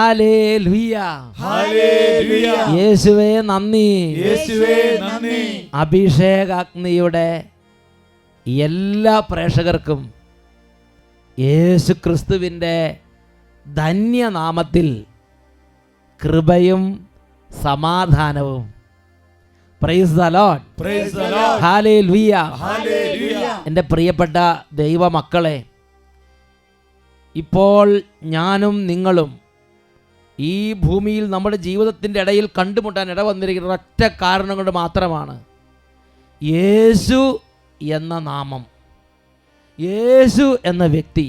Hallelujah, hallelujah. യേശുവേ നന്ദി, യേശുവേ നന്ദി. അഭിഷേകാഗ്നിയുടെ എല്ലാ പ്രേക്ഷകർക്കും യേശു ക്രിസ്തുവിൻ്റെ ധന്യനാമത്തിൽ കൃപയും സമാധാനവും. Praise the Lord, praise the Lord. Hallelujah. Hallelujah. എൻ്റെ പ്രിയപ്പെട്ട ദൈവമക്കളെ, ഇപ്പോൾ ഞാനും നിങ്ങളും ഈ ഭൂമിയിൽ നമ്മുടെ ജീവിതത്തിൻ്റെ ഇടയിൽ കണ്ടുമുട്ടാൻ ഇടവന്നിരിക്കുന്ന ഒറ്റ കാരണം കൊണ്ട് മാത്രമാണ്. യേശു എന്ന നാമം, യേശു എന്ന വ്യക്തി,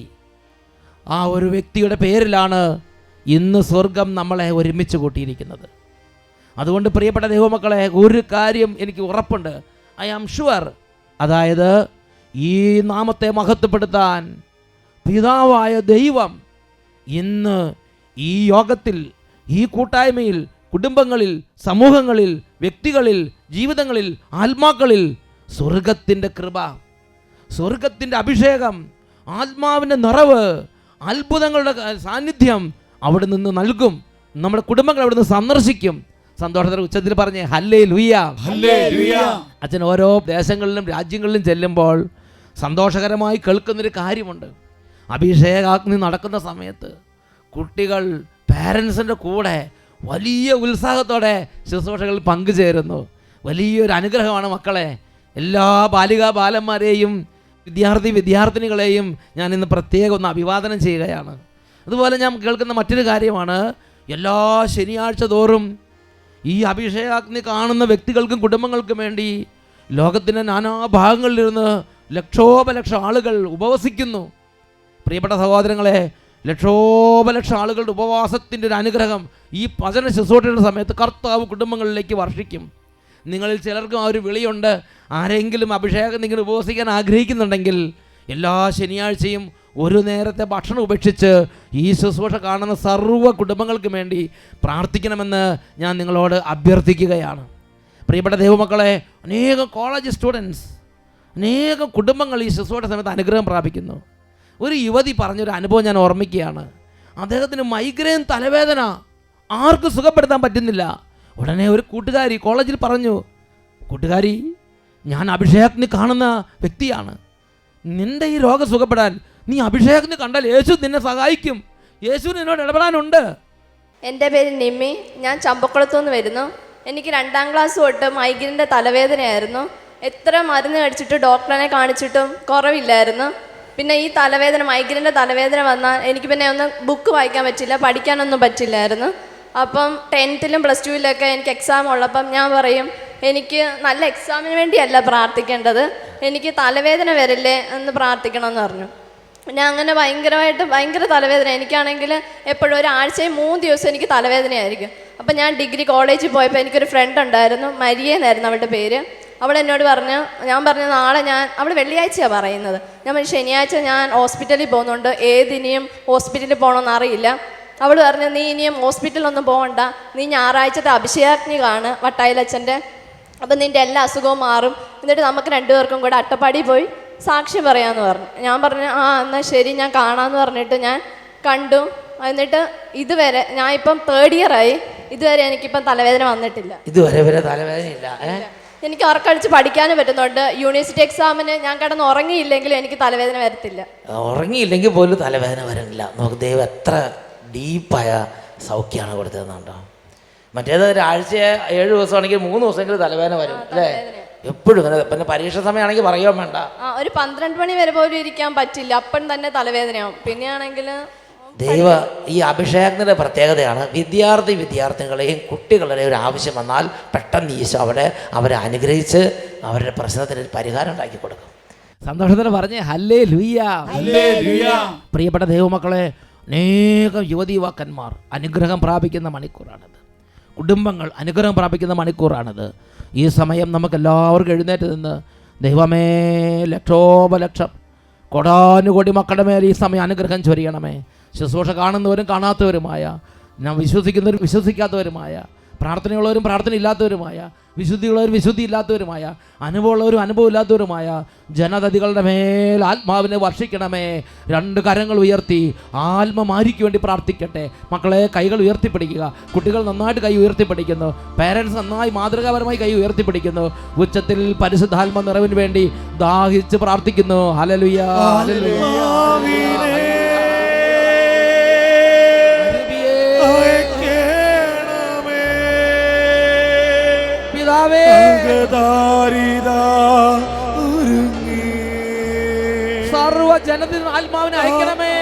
ആ ഒരു വ്യക്തിയുടെ പേരിലാണ് ഇന്ന് സ്വർഗം നമ്മളെ ഒരുമിച്ച് കൂട്ടിയിരിക്കുന്നത്. അതുകൊണ്ട് പ്രിയപ്പെട്ട ദൈവമക്കളെ, ഒരു കാര്യം എനിക്ക് ഉറപ്പുണ്ട്, ഐ ആം ഷുവർ, അതായത് ഈ നാമത്തെ മഹത്വപ്പെടുത്താൻ പിതാവായ ദൈവം ഇന്ന് ഈ യോഗത്തിൽ, ഈ കൂട്ടായ്മയിൽ, കുടുംബങ്ങളിൽ, സമൂഹങ്ങളിൽ, വ്യക്തികളിൽ, ജീവിതങ്ങളിൽ, ആത്മാക്കളിൽ സ്വർഗത്തിൻ്റെ കൃപ, സ്വർഗത്തിൻ്റെ അഭിഷേകം, ആത്മാവിൻ്റെ നിറവ്, അത്ഭുതങ്ങളുടെ സാന്നിധ്യം അവിടെ നിന്ന് നൽകും. നമ്മുടെ കുടുംബങ്ങൾ അവിടെ നിന്ന് സന്ദർശിക്കും. സന്തോഷത്തിന്റെ ഉച്ചത്തിൽ പറഞ്ഞേ ഹല്ലേലൂയ, ഹല്ലേലൂയ. അച്ഛൻ ഓരോ ദേശങ്ങളിലും രാജ്യങ്ങളിലും ചെല്ലുമ്പോൾ സന്തോഷകരമായി കേൾക്കുന്നൊരു കാര്യമുണ്ട്. അഭിഷേകാഗ്നി നടക്കുന്ന സമയത്ത് കുട്ടികൾ പാരൻസിൻ്റെ കൂടെ വലിയ ഉത്സാഹത്തോടെ ശുശ്രൂഷകളിൽ പങ്കുചേരുന്നു. വലിയൊരു അനുഗ്രഹമാണ് മക്കളെ. എല്ലാ ബാലികാ ബാലന്മാരെയും വിദ്യാർത്ഥിനികളെയും ഞാൻ ഇന്ന് പ്രത്യേകം ഒന്ന് അഭിവാദനം ചെയ്യുകയാണ്. അതുപോലെ ഞാൻ കേൾക്കുന്ന മറ്റൊരു കാര്യമാണ്, എല്ലാ ശനിയാഴ്ച തോറും ഈ അഭിഷേകാഗ്നി കാണുന്ന വ്യക്തികൾക്കും കുടുംബങ്ങൾക്കും വേണ്ടി ലോകത്തിൻ്റെ നാനാഭാഗങ്ങളിലിരുന്ന് ലക്ഷോപലക്ഷം ആളുകൾ ഉപവസിക്കുന്നു. പ്രിയപ്പെട്ട സഹോദരങ്ങളെ, ലക്ഷോപലക്ഷം ആളുകളുടെ ഉപവാസത്തിൻ്റെ ഒരു അനുഗ്രഹം ഈ വചന ശുശ്രൂഷയുടെ സമയത്ത് കർത്താവ് കുടുംബങ്ങളിലേക്ക് വർഷിക്കും. നിങ്ങളിൽ ചിലർക്കും ആ ഒരു വിളിയുണ്ട്, ആരെങ്കിലും അഭിഷേകം നിങ്ങൾ ഉപവസിക്കാൻ ആഗ്രഹിക്കുന്നുണ്ടെങ്കിൽ എല്ലാ ശനിയാഴ്ചയും ഒരു നേരത്തെ ഭക്ഷണം ഉപേക്ഷിച്ച് ഈ ശുശ്രൂഷ കാണുന്ന സർവ്വ കുടുംബങ്ങൾക്കും വേണ്ടി പ്രാർത്ഥിക്കണമെന്ന് ഞാൻ നിങ്ങളോട് അഭ്യർത്ഥിക്കുകയാണ്. പ്രിയപ്പെട്ട ദൈവമക്കളെ, അനേകം കോളേജ് സ്റ്റുഡൻസ്, അനേകം കുടുംബങ്ങൾ ഈ ശുശ്രൂഷ സമയത്ത് അനുഗ്രഹം പ്രാപിക്കുന്നു. ഒരു യുവതി പറഞ്ഞൊരു അനുഭവം ഞാൻ ഓർമ്മിക്കുകയാണ്. അദ്ദേഹത്തിന് മൈഗ്രെയിൻ തലവേദന ആർക്കും സുഖപ്പെടുത്താൻ പറ്റുന്നില്ല. ഉടനെ ഒരു കൂട്ടുകാരി കോളേജിൽ പറഞ്ഞു, കൂട്ടുകാരി, ഞാൻ അഭിഷേകത്തിന് കാണുന്ന വ്യക്തിയാണ്, നിൻ്റെ ഈ രോഗം സുഖപ്പെടാൻ നീ അഭിഷേകത്തിന് കണ്ടാൽ യേശു നിന്നെ സഹായിക്കും, യേശു നിന്നോട് ഇടപെടാനുണ്ട്. എൻ്റെ പേര് നിമ്മി, ഞാൻ ചമ്പക്കുളത്തുനിന്ന് വരുന്നു. എനിക്ക് 2ാം ക്ലാസ് തൊട്ട് മൈഗ്രെയിൻ്റെ തലവേദനയായിരുന്നു. എത്ര മരുന്ന് കഴിച്ചിട്ട് ഡോക്ടറിനെ കാണിച്ചിട്ടും കുറവില്ലായിരുന്നു. പിന്നെ ഈ തലവേദന, മൈഗ്രെയിൻ്റെ തലവേദന വന്നാൽ എനിക്ക് പിന്നെ ഒന്നും ബുക്ക് വായിക്കാൻ പറ്റില്ല, പഠിക്കാനൊന്നും പറ്റില്ലായിരുന്നു. അപ്പം 10th-ലും +2-ലൊക്കെ എനിക്ക് എക്സാം ഉള്ളപ്പം ഞാൻ പറയും, എനിക്ക് നല്ല എക്സാമിന് വേണ്ടിയല്ല പ്രാർത്ഥിക്കേണ്ടത്, എനിക്ക് തലവേദന വരില്ലേ എന്ന് പ്രാർത്ഥിക്കണമെന്ന് പറഞ്ഞു. ഞാൻ അങ്ങനെ ഭയങ്കര തലവേദന. എനിക്കാണെങ്കിൽ എപ്പോഴും ഒരാഴ്ചയിൽ 3 ദിവസം എനിക്ക് തലവേദനയായിരിക്കും. അപ്പം ഞാൻ ഡിഗ്രി കോളേജിൽ പോയപ്പോൾ എനിക്കൊരു ഫ്രണ്ട് ഉണ്ടായിരുന്നു, മരിയെന്നായിരുന്നു അവളുടെ പേര്. അവൾ എന്നോട് പറഞ്ഞു, ഞാൻ പറഞ്ഞു നാളെ അവൾ വെള്ളിയാഴ്ചയാണ് പറയുന്നത്, ഞാൻ പറഞ്ഞു ശനിയാഴ്ച ഞാൻ ഹോസ്പിറ്റലിൽ പോകുന്നുണ്ട്, ഏതിനിയും ഹോസ്പിറ്റലിൽ പോകണമെന്ന് അറിയില്ല. അവൾ പറഞ്ഞു, നീ ഇനിയും ഹോസ്പിറ്റലൊന്നും പോകണ്ട, നീ ഞായറാഴ്ചത്തെ അഭിഷേകാഗ്നി കാണ് വട്ടായിലച്ഛൻ്റെ, അപ്പം നിൻ്റെ എല്ലാ അസുഖവും മാറും, എന്നിട്ട് നമുക്ക് 2 പേർക്കും കൂടെ അട്ടപ്പാടി പോയി സാക്ഷ്യം പറയാമെന്ന് പറഞ്ഞു. ഞാൻ പറഞ്ഞു ആ എന്നാൽ ശരി, ഞാൻ കാണാമെന്ന് പറഞ്ഞിട്ട് ഞാൻ കണ്ടു. എന്നിട്ട് ഇതുവരെ ഞാൻ ഇപ്പം 3rd year ആയി, ഇതുവരെ എനിക്കിപ്പം തലവേദന വന്നിട്ടില്ല. ഇതുവരെ തലവേദനയില്ല. എനിക്ക് ഉറക്കടിച്ച് പഠിക്കാനും പറ്റുന്നുണ്ട്. യൂണിവേഴ്സിറ്റി എക്സാമിന് ഞാൻ കിടന്ന് ഉറങ്ങിയില്ലെങ്കിലും എനിക്ക് തലവേദന വരത്തില്ല. ഉറങ്ങിയില്ലെങ്കിൽ പോലും തലവേദന വരുന്നില്ല. നമുക്ക് ദൈവം എത്ര ഡീപ്പായ സൗഖ്യമാണ് കൊടുത്തതെന്നുണ്ടോ. മറ്റേത് ഒരാഴ്ച 7 ദിവസമാണെങ്കിൽ 3 ദിവസമെങ്കിലും തലവേദന വരും അല്ലേ, എപ്പോഴും ഇങ്ങനെ. പിന്നെ പരീക്ഷ സമയമാണെങ്കിൽ പറയാൻ വേണ്ട, ഒരു 12 മണി വരെ പോലും ഇരിക്കാൻ പറ്റില്ല, അപ്പം തന്നെ തലവേദനയാവും. പിന്നെയാണെങ്കിൽ ദൈവ ഈ അഭിഷേകത്തിൻ്റെ പ്രത്യേകതയാണ്, വിദ്യാർത്ഥികളെയും കുട്ടികളുടെയും ഒരു ആവശ്യം വന്നാൽ പെട്ടെന്ന് ഈശോ അവരെ അനുഗ്രഹിച്ച് അവരുടെ പ്രശ്നത്തിന് ഒരു പരിഹാരം ഉണ്ടാക്കി കൊടുക്കും. സന്തോഷത്തിന് പറഞ്ഞേ ഹല്ലേലൂയ, ഹല്ലേലൂയ. പ്രിയപ്പെട്ട ദൈവമക്കളെ, അനേകം യുവതീവാക്കന്മാർ അനുഗ്രഹം പ്രാപിക്കുന്ന മണിക്കൂറാണിത്. കുടുംബങ്ങൾ അനുഗ്രഹം പ്രാപിക്കുന്ന മണിക്കൂറാണിത്. ഈ സമയം നമുക്ക് എല്ലാവർക്കും എഴുന്നേറ്റ് നിന്ന് ദൈവമേ, ലക്ഷോപലക്ഷം കോടാനുകോടി മക്കളുടെ മേൽ ഈ സമയം അനുഗ്രഹം ചൊരിയണമേ. ശുശ്രൂഷ കാണുന്നവരും കാണാത്തവരുമായ, ഞാൻ വിശ്വസിക്കുന്നവരും വിശ്വസിക്കാത്തവരുമായ, പ്രാർത്ഥനയുള്ളവരും പ്രാർത്ഥന ഇല്ലാത്തവരുമായ വിശുദ്ധിയുള്ളവരും വിശുദ്ധി ഇല്ലാത്തവരുമായ, അനുഭവമുള്ളവരും അനുഭവമില്ലാത്തവരുമായ ജനതതികളുടെ മേൽ ആത്മാവിനെ വർഷിക്കണമേ. 2 കരങ്ങൾ ഉയർത്തി ആത്മമാരിക്ക് വേണ്ടി പ്രാർത്ഥിക്കട്ടെ. മക്കളെ, കൈകൾ ഉയർത്തിപ്പിടിക്കുക. കുട്ടികൾ നന്നായിട്ട് കൈ ഉയർത്തിപ്പിടിക്കുന്നു. പേരൻസ് നന്നായി മാതൃകാപരമായി കൈ ഉയർത്തിപ്പിടിക്കുന്നു. ഉച്ചത്തിൽ പരിശുദ്ധാത്മ നിറവിന് വേണ്ടി ദാഹിച്ച് പ്രാർത്ഥിക്കുന്നു. Hallelujah, hallelujah. സർവ ജനത്തിൽ ആത്മാവിനെ അയക്കണമേ.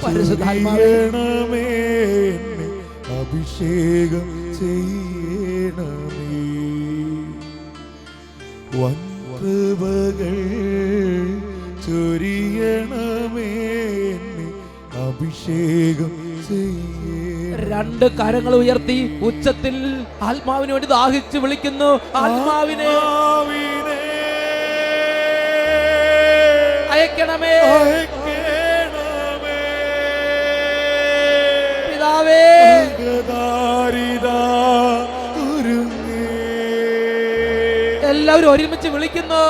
പരിശുദ്ധാത്മാവേ, അഭിഷേകം ചെയ്യണമേ. വൻകൃപകൾ ചൊരിയണമേ, അഭിഷേകം ചെയ്യണമേ. 2 കരങ്ങൾ ഉയർത്തി ഉച്ചത്തിൽ ആത്മാവിന് വേണ്ടി ദാഹിച്ച് വിളിക്കുന്നു. ആത്മാവിനെ അയക്കണമേ. പിതാവേ, എല്ലാവരും ഒരുമിച്ച് വിളിക്കുന്നു.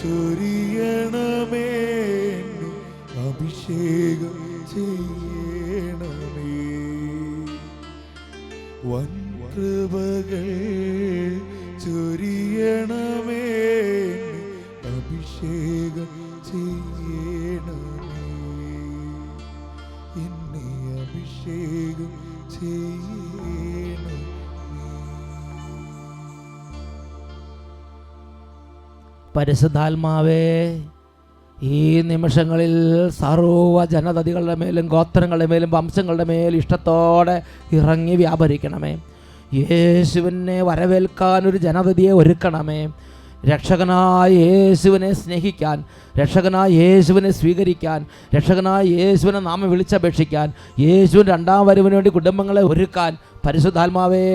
ചൊരിയണമേ, അഭിഷേകം ചെയ്യണമേ. വൻകൃപകൾ ചൊരിയണമേ, അഭിഷേകം ചെയ്യണമേ. എന്നെ അഭിഷേകം ചെയ്യണമേ. പരിശുദ്ധാത്മാവേ, ഈ നിമിഷങ്ങളിൽ സർവ്വ ജനതതികളുടെ മേലും ഗോത്രങ്ങളുടെ മേലും വംശങ്ങളുടെ മേലും ഇഷ്ടത്തോടെ ഇറങ്ങി വ്യാപരിക്കണമേ. യേശുവിനെ വരവേൽക്കാൻ ഒരു ജനതതിയെ ഒരുക്കണമേ. രക്ഷകനായ യേശുവിനെ സ്നേഹിക്കാൻ, രക്ഷകനായ യേശുവിനെ സ്വീകരിക്കാൻ, രക്ഷകനായ യേശുവിനെ നാമം വിളിച്ചപേക്ഷിക്കാൻ, യേശുവിൻ്റെ 2ാം വരവിന് വേണ്ടി കുടുംബങ്ങളെ ഒരുക്കാൻ പരിശുദ്ധാത്മാവേ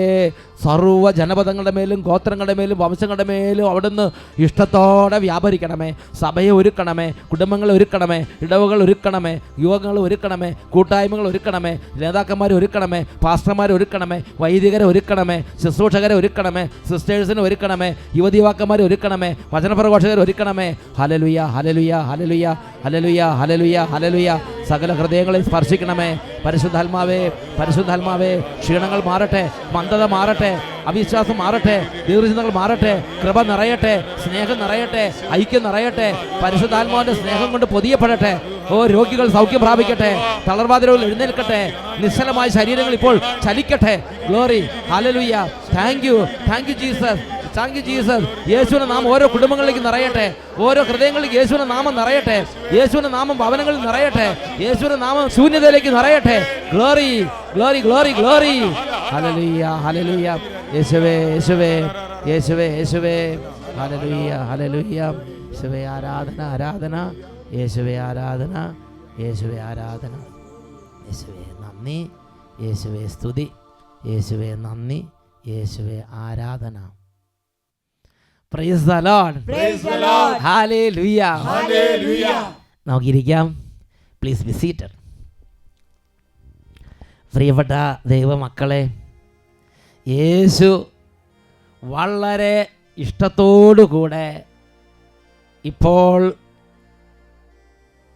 സർവ്വ ജനപദങ്ങളുടെ മേലും ഗോത്രങ്ങളുടെ മേലും വംശങ്ങളുടെ മേലും അവിടുന്ന് ഇഷ്ടത്തോടെ വ്യാപരിക്കണമേ. സഭയെ ഒരുക്കണമേ, കുടുംബങ്ങളെ ഒരുക്കണമേ, ഇടവകൾ ഒരുക്കണമേ, യുവകങ്ങൾ ഒരുക്കണമേ, കൂട്ടായ്മകൾ ഒരുക്കണമേ, നേതാക്കന്മാരെ ഒരുക്കണമേ, പാസ്റ്റർമാരെ ഒരുക്കണമേ, വൈദികരെ ഒരുക്കണമേ, ശുശ്രൂഷകരെ ഒരുക്കണമേ, സിസ്റ്റേഴ്സിനെ ഒരുക്കണമേ, യുവതിവാക്കന്മാരെ ഒരുക്കണമേ, വചനപ്രഘോഷകരെ ഒരുക്കണമേ. Hallelujah, hallelujah, hallelujah, hallelujah, hallelujah, hallelujah. സകല ഹൃദയങ്ങളെ സ്പർശിക്കണമേ പരിശുദ്ധാത്മാവേ. പരിശുദ്ധാത്മാവേ, ക്ഷീണങ്ങൾ മാറട്ടെ, മന്ദത മാറട്ടെ, അവിശ്വാസം മാറട്ടെ, ദീർഘചിന്തകൾ മാറട്ടെ, കൃപ നിറയട്ടെ, സ്നേഹം നിറയട്ടെ, ഐക്യം നിറയട്ടെ, പരിശുദ്ധാത്മാവിന്റെ സ്നേഹം കൊണ്ട് പൊതിയപ്പെടട്ടെ. ഓ, രോഗികൾ സൗഖ്യം പ്രാപിക്കട്ടെ, തളർവാതിരോഗികൾ എഴുന്നേൽക്കട്ടെ, നിശ്ചലമായ ശരീരങ്ങൾ ഇപ്പോൾ ചലിക്കട്ടെ. Glory, hallelujah. Thank you Jesus, thank you Jesus. യേശുവിന്റെ നാമം ഓരോ കുടുംബങ്ങളിലേക്ക് നിറയട്ടെ, ഓരോ ഹൃദയങ്ങളിലേക്ക് യേശുവിന്റെ നാമം നിറയട്ടെ, യേശുവിന്റെ നാമം ഭവനങ്ങളിൽ നിറയട്ടെ, യേശുവിന്റെ നാമം ശൂന്യതയിലേക്ക് നിറയട്ടെ. Glory, glory, glory, glory. Hallelujah, hallelujah. യേശുവേ, യേശുവേ, യേശുവേ, യേശുവേ. Hallelujah, hallelujah. യേശുവേ ആരാധന, ആരാധന. യേശുവേ ആരാധന, യേശുവേ ആരാധന. യേശുവേ നന്ദി, യേശുവേ സ്തുതി, യേശുവേ നന്ദി, യേശുവേ ആരാധന. Praise the Lord. Praise the Lord. Hallelujah. Hallelujah. നമുക്കിരിക്കാം. Please be seated. പ്രിയപ്പെട്ട ദൈവമക്കളെ, യേശു വളരെ ഇഷ്ടത്തോടുകൂടെ ഇപ്പോൾ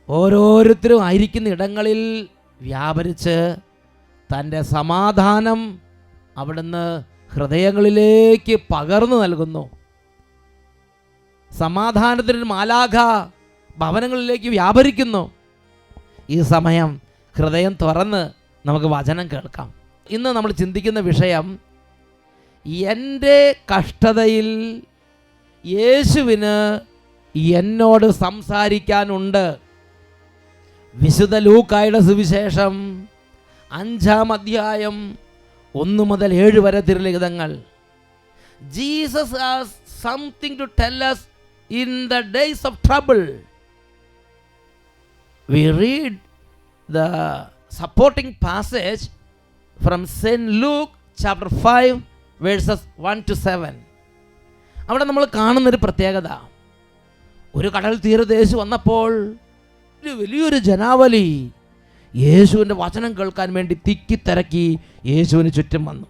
ഓരോരുത്തരും ആയിരിക്കുന്ന ഇടങ്ങളിൽ വ്യാപരിച്ച് തൻ്റെ സമാധാനം അവിടുന്ന് ഹൃദയങ്ങളിലേക്ക് പകർന്നു നൽകുന്നു. സമാധാനത്തിനൊരു മാലാഖ ഭവനങ്ങളിലേക്ക് വ്യാപരിക്കുന്നു. ഈ സമയം ഹൃദയം തുറന്ന് നമുക്ക് വചനം കേൾക്കാം. ഇന്ന് നമ്മൾ ചിന്തിക്കുന്ന വിഷയം, എൻ്റെ കഷ്ടതയിൽ യേശുവിന് എന്നോട് സംസാരിക്കാനുണ്ട്. വിശുദ്ധ ലൂക്കായുടെ സുവിശേഷം 5 അധ്യായം 1 മുതൽ 7 വരെ തിരുലിഖിതങ്ങൾ. Jesus has something to tell us in the days of trouble. We read the supporting passage from St. Luke chapter 5 verses 1 to 7. അവിടെ നമ്മൾ കാണുന്നൊരു പ്രത്യേകത, ഒരു കടൽ തീരത്ത് യേശു വന്നപ്പോൾ വലിയൊരു ജനാവലി യേശുവിൻ്റെ വചനം കേൾക്കാൻ വേണ്ടി തിക്കിത്തിരക്കി യേശുവിന് ചുറ്റും വന്നു.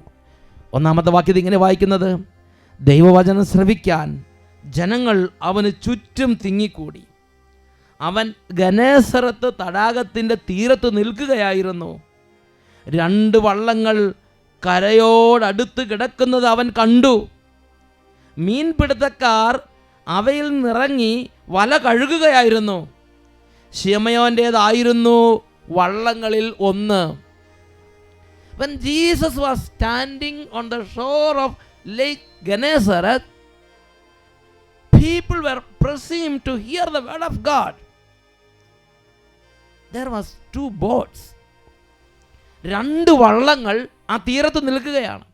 1-ാമത്തെ വാക്യത്തിൽ ഇങ്ങനെ വായിക്കുന്നത്, ദൈവവചനം ശ്രവിക്കാൻ ജനങ്ങൾ അവന് ചുറ്റും തിങ്ങിക്കൂടി. അവൻ ഗനേസറത്ത് തടാകത്തിൻ്റെ തീരത്ത് നിൽക്കുകയായിരുന്നു. 2 വള്ളങ്ങൾ കരയോടടുത്ത് കിടക്കുന്നത് അവൻ കണ്ടു. മീൻപിടുത്തക്കാർ അവയിൽ നിറങ്ങി വല കഴുകുകയായിരുന്നു. ശിമയോൻ്റേതായിരുന്നു വള്ളങ്ങളിൽ ഒന്ന്. When Jesus was standing on the shore of Lake Gennesaret, people were pressing to hear the word of God. There was 2 boats. 2 വള്ളങ്ങൾ ആ തീരത്ത് നിൽക്കുകയാണ്.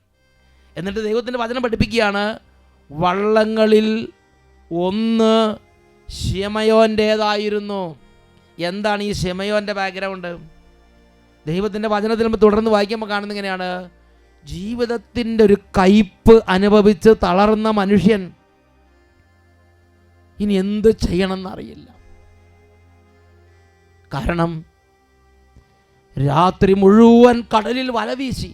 എന്നിട്ട് ദൈവത്തിൻ്റെ വചനം പഠിപ്പിക്കുകയാണ്, വള്ളങ്ങളിൽ ഒന്ന് ശിമയോൻ്റേതായിരുന്നു. എന്താണ് ഈ ശിമയോൻ്റെ ബാക്ക്ഗ്രൗണ്ട്? ദൈവത്തിൻ്റെ വചനത്തിൽ നമ്മൾ തുടർന്ന് വായിക്കുമ്പോൾ കാണുന്നത് ഇങ്ങനെയാണ്, ജീവിതത്തിൻ്റെ ഒരു കയ്പ് അനുഭവിച്ച് തളർന്ന മനുഷ്യൻ ഇനി എന്ത് ചെയ്യണമെന്നറിയില്ല. കാരണം രാത്രി മുഴുവൻ കടലിൽ വല വീശി,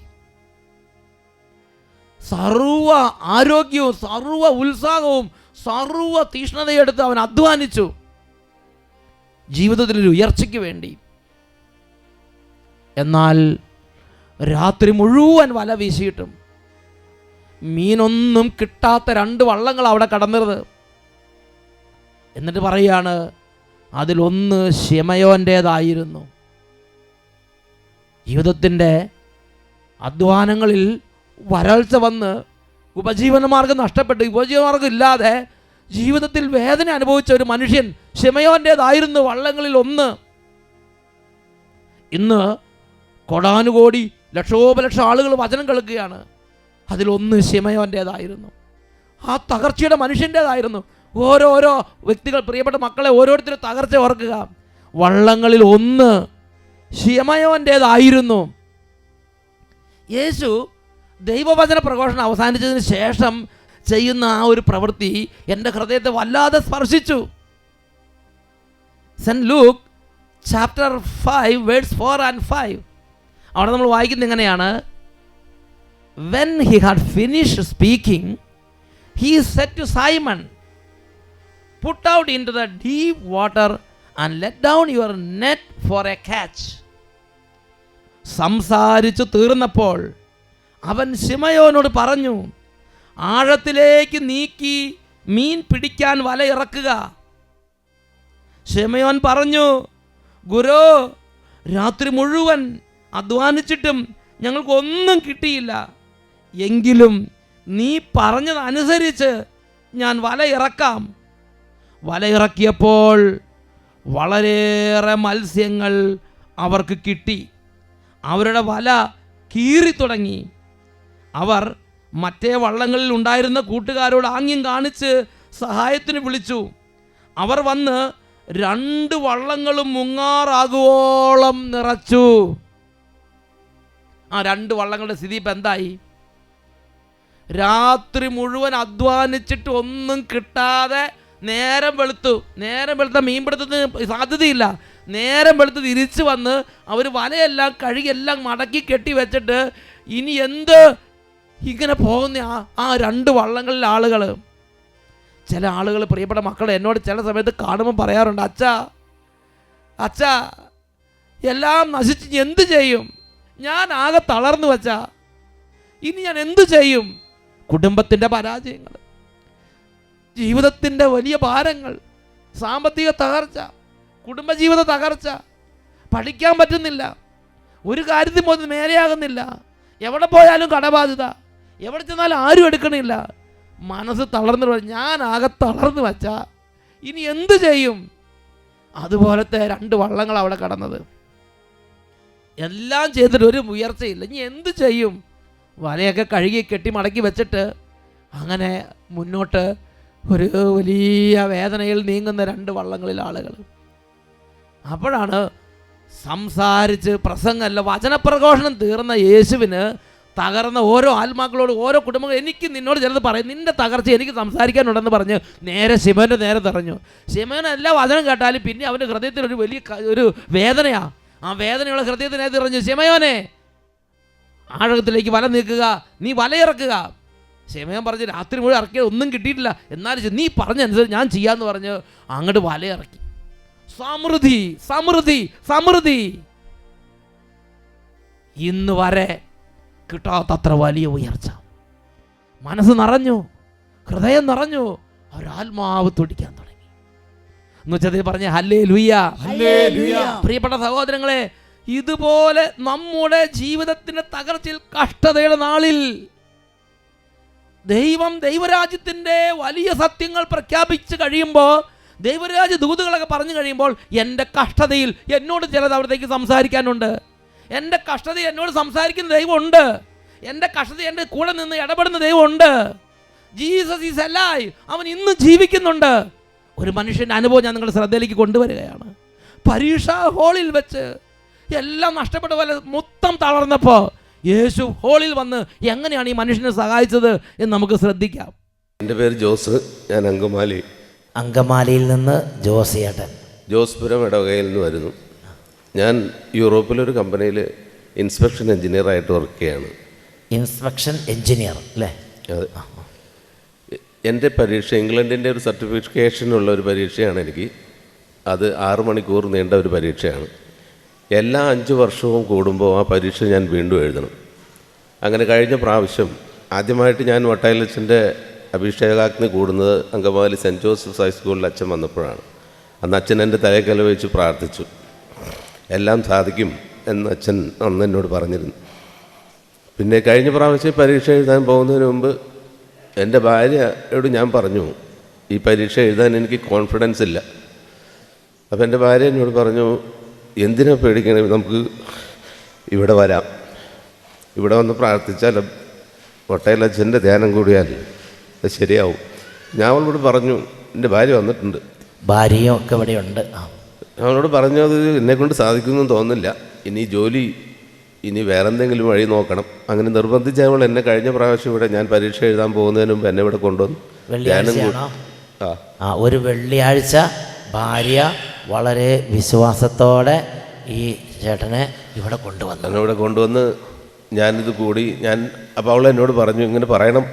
സർവ ആരോഗ്യവും സർവ ഉത്സാഹവും സർവ തീഷ്ണതയെടുത്ത് അവൻ അധ്വാനിച്ചു ജീവിതത്തിലൊരു ഉയർച്ചയ്ക്ക് വേണ്ടി. എന്നാൽ രാത്രി മുഴുവൻ വല വീശിയിട്ടും മീനൊന്നും കിട്ടാത്ത 2 വള്ളങ്ങൾ അവിടെ കടന്നിരുന്നത്. എന്നിട്ട് പറയാണ്, അതിലൊന്ന് ശിമയോൻ്റേതായിരുന്നു. ജീവിതത്തിൻ്റെ അധ്വാനങ്ങളിൽ വരൾച്ച വന്ന് ഉപജീവനമാർഗം നഷ്ടപ്പെട്ട് ഉപജീവനമാർഗം ഇല്ലാതെ ജീവിതത്തിൽ വേദന അനുഭവിച്ച ഒരു മനുഷ്യൻ ശിമയോൻ്റേതായിരുന്നു വള്ളങ്ങളിൽ ഒന്ന്. ഇന്ന് കോടാനുകോടി ലക്ഷോപലക്ഷം ആളുകൾ വചനം കേൾക്കുകയാണ്. അതിലൊന്ന് ശിമയോൻ്റേതായിരുന്നു. ആ തകർച്ചയുടെ മനുഷ്യൻ്റേതായിരുന്നു. ഓരോരോ വ്യക്തികൾ, പ്രിയപ്പെട്ട മക്കളെ, ഓരോരുത്തരും തകർച്ച ഓർക്കുക. വള്ളങ്ങളിൽ ഒന്ന് ശിമയോൻ്റേതായിരുന്നു. യേശു ദൈവവചന പ്രഘോഷണം അവസാനിച്ചതിന് ശേഷം ചെയ്യുന്ന ആ ഒരു പ്രവൃത്തി എൻ്റെ ഹൃദയത്തെ വല്ലാതെ സ്പർശിച്ചു. Saint Luke chapter 5 verse 4 and 5 അവിടെ നമ്മൾ വായിക്കുന്നത് എങ്ങനെയാണ്, when he had finished speaking, he said to Simon, put out into the deep water and let down your net for a catch. സംസാരിച്ചു തീർന്നപ്പോൾ അവൻ ശിമയോനോട് പറഞ്ഞു, ആഴത്തിലേക്ക് നീക്കി മീൻ പിടിക്കാൻ വല ഇറക്കുക. ശിമയോൻ പറഞ്ഞു, ഗുരു, രാത്രി മുഴുവൻ അധ്വാനിച്ചിട്ടും ഞങ്ങൾക്കൊന്നും കിട്ടിയില്ല. എങ്കിലും നീ പറഞ്ഞതനുസരിച്ച് ഞാൻ വല ഇറക്കാം. വല ഇറക്കിയപ്പോൾ വളരെയേറെ മത്സ്യങ്ങൾ അവർക്ക് കിട്ടി. അവരുടെ വല കീറി തുടങ്ങി. അവർ മറ്റേ വള്ളങ്ങളിൽ ഉണ്ടായിരുന്ന കൂട്ടുകാരോട് ആംഗ്യം കാണിച്ച് സഹായത്തിന് വിളിച്ചു. അവർ വന്ന് 2 വള്ളങ്ങളും മുങ്ങാറാകുവോളം നിറച്ചു. ആ 2 വള്ളങ്ങളുടെ സ്ഥിതി ഇപ്പം എന്തായി? രാത്രി മുഴുവൻ അധ്വാനിച്ചിട്ട് ഒന്നും കിട്ടാതെ നേരം വെളുത്ത മീൻപിടുത്തത്തിന് സാധ്യതയില്ല. നേരം വെളുത്ത് തിരിച്ചു വന്ന് അവർ വലയെല്ലാം കഴുകിയെല്ലാം മടക്കി കെട്ടി വെച്ചിട്ട് ഇനി എന്ത് ഇങ്ങനെ പോകുന്ന ആ 2 വള്ളങ്ങളിലെ ആളുകൾ. ചില ആളുകൾ, പ്രിയപ്പെട്ട മക്കളെ, എന്നോട് ചില സമയത്ത് കാണുമ്പോൾ പറയാറുണ്ട്, അച്ഛാ എല്ലാം നശിച്ച് എന്ത് ചെയ്യും? ഞാൻ ആകെ തളർന്നു വച്ചാ, ഇനി ഞാൻ എന്തു ചെയ്യും? കുടുംബത്തിൻ്റെ പരാജയങ്ങൾ, ജീവിതത്തിൻ്റെ വലിയ ഭാരങ്ങൾ, സാമ്പത്തിക തകർച്ച, കുടുംബജീവിത തകർച്ച, പഠിക്കാൻ പറ്റുന്നില്ല, ഒരു കാര്യത്തിൽ പോലും മേലെയാകുന്നില്ല, എവിടെ പോയാലും കടബാധ്യത, എവിടെ ചെന്നാലും ആരും എടുക്കണില്ല. മനസ്സ് തളർന്നു, ഞാൻ ആകെ തളർന്നു വച്ചാ ഇനി എന്തു ചെയ്യും? അതുപോലത്തെ 2 വള്ളങ്ങൾ അവിടെ കടന്നത്. എല്ലാം ചെയ്തിട്ട് ഒരു ഉയർച്ചയില്ല. ഇനി എന്ത് ചെയ്യും? വലയൊക്കെ കഴുകി കെട്ടി മടക്കി വെച്ചിട്ട് അങ്ങനെ മുന്നോട്ട് ഒരു വലിയ വേദനയിൽ നീങ്ങുന്ന 2 വള്ളങ്ങളിൽ ആളുകൾ. അപ്പോഴാണ് സംസാരിച്ച് പ്രസംഗമല്ല വചനപ്രഘോഷണം തീർന്ന യേശുവിന് തകർന്ന ഓരോ ആത്മാക്കളോട്, ഓരോ കുടുംബങ്ങൾ, എനിക്ക് നിന്നോട് ചിലത് പറയും, നിൻ്റെ തകർച്ച എനിക്ക് സംസാരിക്കാനുണ്ടെന്ന് പറഞ്ഞ് നേരെ ശിമോൻ്റെ നേരെ തെറഞ്ഞു. ശിമോൻ എല്ലാ വചനം കേട്ടാലും പിന്നെ അവൻ്റെ ഹൃദയത്തിൽ ഒരു വലിയ ഒരു വേദനയാണ്. ആ വേദനയുള്ള ഹൃദയത്തിനെ തെറഞ്ഞു, ശിമയോനെ ആഴത്തിലേക്ക് വല നീക്കുക, നീ വലയിറക്കുക. ശിമയോൻ പറഞ്ഞ് രാത്രി മുഴുവൻ ഇറക്കിയത് ഒന്നും കിട്ടിയിട്ടില്ല, എന്നാലും നീ പറഞ്ഞനുസരിച്ച് ഞാൻ ചെയ്യാമെന്ന് പറഞ്ഞ് അങ്ങോട്ട് വലയിറക്കി. സമൃദ്ധി സമൃദ്ധി സമൃദ്ധി. ഇന്ന് വരെ കിട്ടാത്തത്ര വലിയ ഉയർച്ച. മനസ്സ് നിറഞ്ഞു, ഹൃദയം നിറഞ്ഞു, ഒരാത്മാവ് തുടിക്കാൻ തുടങ്ങി. എന്നുവെച്ചത് പറഞ്ഞ ഹല്ലേലൂയ. പ്രിയപ്പെട്ട സഹോദരങ്ങളെ, ഇതുപോലെ നമ്മുടെ ജീവിതത്തിന്റെ തകർച്ചയിൽ, കഷ്ടതയുടെ നാളിൽ ദൈവം ദൈവരാജ്യത്തിൻ്റെ വലിയ സത്യങ്ങൾ പ്രഖ്യാപിച്ച് കഴിയുമ്പോൾ, ദൈവരാജ്യ ദൂതുകളൊക്കെ പറഞ്ഞു കഴിയുമ്പോൾ, എൻ്റെ കഷ്ടതയിൽ എന്നോട് ചിലത് അവിടത്തേക്ക് സംസാരിക്കാനുണ്ട്. എൻ്റെ കഷ്ടത എന്നോട് സംസാരിക്കുന്ന ദൈവമുണ്ട്. എൻ്റെ കഷ്ടത എൻ്റെ കൂടെ നിന്ന് ഇടപെടുന്ന ദൈവമുണ്ട്. Jesus is alive. അവൻ ഇന്ന് ജീവിക്കുന്നുണ്ട്. ഒരു മനുഷ്യൻ്റെ അനുഭവം ഞാൻ നിങ്ങളുടെ ശ്രദ്ധയിലേക്ക് കൊണ്ടുവരികയാണ്. പരീക്ഷാ ഹാളിൽ വെച്ച് എല്ലാം നഷ്ടപ്പെട്ട പോലെ മൊത്തം തളർന്നപ്പോൾ യേശു ഹാളിൽ വന്ന് എങ്ങനെയാണ് ഈ മനുഷ്യനെ സഹായിച്ചത് എന്ന് നമുക്ക് ശ്രദ്ധിക്കാം. എൻ്റെ പേര് ജോസ്, ഞാൻ അങ്കമാലിയിൽ നിന്ന് ജോസിയേട്ടൻ, ജോസ്പുരം ഇടവകയിൽ നിന്ന് വരുന്നു. ഞാൻ യൂറോപ്പിലൊരു കമ്പനിയിൽ ഇൻസ്പെക്ഷൻ എഞ്ചിനീയറായിട്ട് വർക്ക് ചെയ്യാണ്. ഇൻസ്പെക്ഷൻ എഞ്ചിനീയർ അല്ലേ? അതെ. എൻ്റെ പരീക്ഷ ഇംഗ്ലണ്ടിൻ്റെ ഒരു സർട്ടിഫിക്കേഷനുള്ള ഒരു പരീക്ഷയാണ് എനിക്ക്. അത് 6 മണിക്കൂർ നീണ്ട ഒരു പരീക്ഷയാണ്. എല്ലാ 5 വർഷവും കൂടുമ്പോൾ ആ പരീക്ഷ ഞാൻ വീണ്ടും എഴുതണം. അങ്ങനെ കഴിഞ്ഞ പ്രാവശ്യം ആദ്യമായിട്ട് ഞാൻ വട്ടായിലച്ഛൻ്റെ അഭിഷേകാഗ്നി കൂടുന്നത് അങ്കമാലി സെൻറ്റ് ജോസഫ്സ് ഹൈസ്കൂളിൽ അച്ഛൻ വന്നപ്പോഴാണ്. അന്ന് അച്ഛൻ എൻ്റെ തലക്കല വെച്ച് പ്രാർത്ഥിച്ചു. എല്ലാം സാധിക്കും എന്ന് അച്ഛൻ അന്ന് എന്നോട് പറഞ്ഞിരുന്നു. പിന്നെ കഴിഞ്ഞ പ്രാവശ്യം പരീക്ഷ എഴുതാൻ പോകുന്നതിന് മുമ്പ് എൻ്റെ ഭാര്യയോട് ഞാൻ പറഞ്ഞു, ഈ പരീക്ഷ എഴുതാൻ എനിക്ക് കോൺഫിഡൻസ് ഇല്ല. അപ്പോൾ എൻ്റെ ഭാര്യ എന്നോട് പറഞ്ഞു, എന്തിനാ പേടിക്കണേ, നമുക്ക് ഇവിടെ വരാം, ഇവിടെ വന്ന് പ്രാർത്ഥിച്ചാലും വട്ടയിലച്ഛൻ്റെ ധ്യാനം കൂടിയാൽ അത് ശരിയാവും. ഞാൻ അവളോട് പറഞ്ഞു, എൻ്റെ ഭാര്യ വന്നിട്ടുണ്ട്, ഭാര്യയും ഒക്കെ ഇവിടെയുണ്ട്. അവളോട് പറഞ്ഞു, അത് എന്നെക്കൊണ്ട് സാധിക്കുമെന്ന് തോന്നുന്നില്ല, ഇനി ജോലി, ഇനി വേറെ എന്തെങ്കിലും വഴി നോക്കണം. അങ്ങനെ നിർബന്ധിച്ച അവൾ എന്നെ കഴിഞ്ഞ പ്രാവശ്യം ഇവിടെ ഞാൻ പരീക്ഷ എഴുതാൻ പോകുന്നതിന് മുമ്പ് എന്നെ ഇവിടെ കൊണ്ടുവന്നു. ഒരു വെള്ളിയാഴ്ച ഭാര്യ വളരെ വിശ്വാസത്തോടെ ഈ ചേട്ടനെ ഇവിടെ കൊണ്ടുവന്നു. എന്നെ ഇവിടെ കൊണ്ടുവന്ന് ഞാനിത് കൂടി അപ്പോൾ അവൾ എന്നോട് പറഞ്ഞു, ഇങ്ങനെ പറയണം,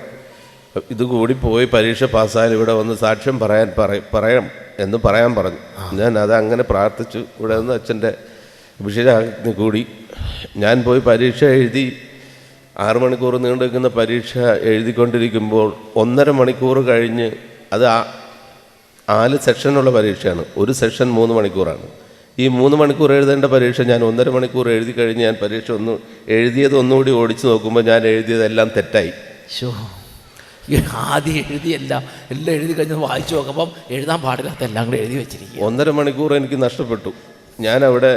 ഇത് കൂടി പോയി പരീക്ഷ പാസ്സായാലും ഇവിടെ വന്ന് സാക്ഷ്യം പറയാം എന്ന് പറയാൻ പറഞ്ഞു. ഞാൻ അത് അങ്ങനെ പ്രാർത്ഥിച്ചു. ഇവിടെ നിന്ന് അച്ഛൻ്റെ അഭിഷേകാഗ്നി കൂടി ഞാൻ പോയി പരീക്ഷ എഴുതി. 6 മണിക്കൂർ നീണ്ടു നിൽക്കുന്ന പരീക്ഷ എഴുതിക്കൊണ്ടിരിക്കുമ്പോൾ 1.5 മണിക്കൂർ കഴിഞ്ഞ്, അത് 4 സെക്ഷനുള്ള പരീക്ഷയാണ്, ഒരു സെക്ഷൻ 3 മണിക്കൂറാണ്. ഈ 3 മണിക്കൂർ എഴുതേണ്ട പരീക്ഷ ഞാൻ 1.5 മണിക്കൂർ എഴുതി കഴിഞ്ഞ് ഞാൻ പരീക്ഷ എഴുതിയത് ഒന്നുകൂടി ഓടിച്ചു നോക്കുമ്പോൾ ഞാൻ എഴുതിയതെല്ലാം തെറ്റായി. ആദ്യം എഴുതിയല്ല, എല്ലാം എഴുതി കഴിഞ്ഞ് വായിച്ചു നോക്കുമ്പം എഴുതാൻ പാടില്ലാത്ത എല്ലാം കൂടെ എഴുതി വെച്ചിരിക്കും. 1.5 മണിക്കൂർ എനിക്ക് നഷ്ടപ്പെട്ടു. ഞാൻ അവിടെ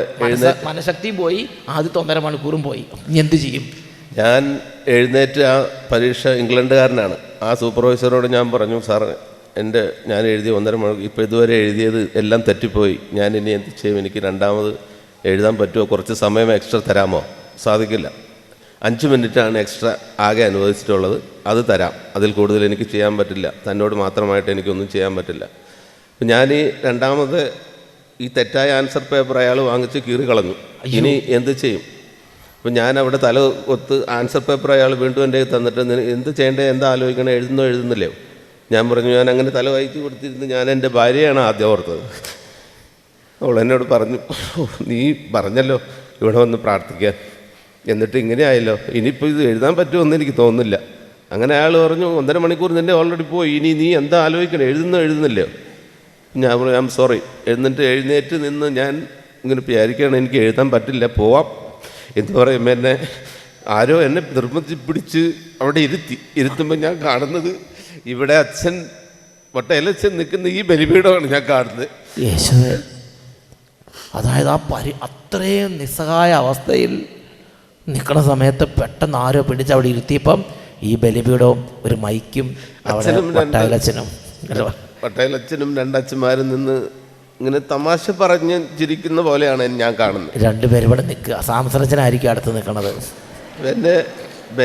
മനഃശക്തിയും പോയി, ആദ്യത്തെ 1.5 മണിക്കൂറും പോയി. ഇനി എന്ത് ചെയ്യും? ഞാൻ എഴുന്നേറ്റ് ആ പരീക്ഷ ഇംഗ്ലണ്ടുകാരനാണ്, ആ സൂപ്പർവൈസറോട് ഞാൻ പറഞ്ഞു, സാർ ഞാൻ എഴുതിയ 1.5 മണിക്കൂർ ഇപ്പോൾ ഇതുവരെ എഴുതിയത് എല്ലാം തെറ്റിപ്പോയി, ഞാൻ ഇനി എന്ത് ചെയ്യും, എനിക്ക് രണ്ടാമത് എഴുതാൻ പറ്റുമോ, കുറച്ച് സമയം എക്സ്ട്രാ തരാമോ? സാധിക്കില്ല, 5 മിനിറ്റാണ് എക്സ്ട്രാ ആകെ അനുവദിച്ചിട്ടുള്ളത്, അത് തരാം, അതിൽ കൂടുതൽ എനിക്ക് ചെയ്യാൻ പറ്റില്ല, തന്നോട് മാത്രമായിട്ട് എനിക്കൊന്നും ചെയ്യാൻ പറ്റില്ല. അപ്പം ഞാൻ ഈ രണ്ടാമത് ഈ തെറ്റായ ആൻസർ പേപ്പർ അയാൾ വാങ്ങിച്ച് കീറി കളഞ്ഞു. ഇനി എന്ത് ചെയ്യും? അപ്പം ഞാൻ അവിടെ തല ഒത്ത് ആൻസർ പേപ്പർ അയാൾ വീണ്ടും എൻ്റെ തന്നിട്ട്, എന്ത് ചെയ്യേണ്ടത്, എന്താ ആലോചിക്കണേ, എഴുതുന്നില്ലയോ? ഞാൻ പറഞ്ഞു, ഞാൻ അങ്ങനെ തല വായിച്ച് കൊടുത്തിരുന്നു. ഞാൻ എൻ്റെ ഭാര്യയാണ് ആദ്യം ഓർത്തത്. അവൾ എന്നോട് പറഞ്ഞു, നീ പറഞ്ഞല്ലോ ഇവിടെ വന്ന് പ്രാർത്ഥിക്കാൻ, എന്നിട്ട് ഇങ്ങനെ ആയല്ലോ, ഇനിയിപ്പോൾ ഇത് എഴുതാൻ പറ്റുമെന്ന് എനിക്ക് തോന്നുന്നില്ല. അങ്ങനെ അയാൾ പറഞ്ഞു, 1.5 മണിക്കൂർ നിന്നെ ഓൾറെഡി പോയി, ഇനി നീ എന്താ ആലോചിക്കണേ, എഴുതുന്നില്ലയോ? ഞാൻ പറഞ്ഞു, ഐ ആം സോറി. എന്നിട്ട് എഴുന്നേറ്റ് നിന്ന് ഞാൻ ഇങ്ങനെ വിചാരിക്കുകയാണ്, എനിക്ക് എഴുതാൻ പറ്റില്ല, പോവാം എന്ന് പറയുമ്പോൾ എന്നെ ആരോ എന്നെ നിർബന്ധിച്ച് പിടിച്ച് അവിടെ ഇരുത്തുമ്പോൾ ഞാൻ കാണുന്നത് ഇവിടെ വട്ടയിലച്ഛൻ നിൽക്കുന്ന ഈ ബലിപീഠമാണ് ഞാൻ കാണുന്നത്. അതായത് അത്രയും നിസ്സഹായ അവസ്ഥയിൽ നിൽക്കുന്ന സമയത്ത് പെട്ടെന്ന് ആരോ പിടിച്ച് അവിടെ ഇരുത്തിയപ്പം ഈ ബലിപീഠവും ഒരു മൈക്കും അവിടെ പട്ടേലച്ഛനും രണ്ടച്ഛന്മാരും നിന്ന് ഇങ്ങനെ തമാശ പറഞ്ഞ് ചിരിക്കുന്ന പോലെയാണ് ഞാൻ കാണുന്നത്. രണ്ടുപേരും ഇവിടെ നിൽക്കുക. സാംസണച്ചനായിരിക്കും അടുത്ത് നിൽക്കുന്നത്.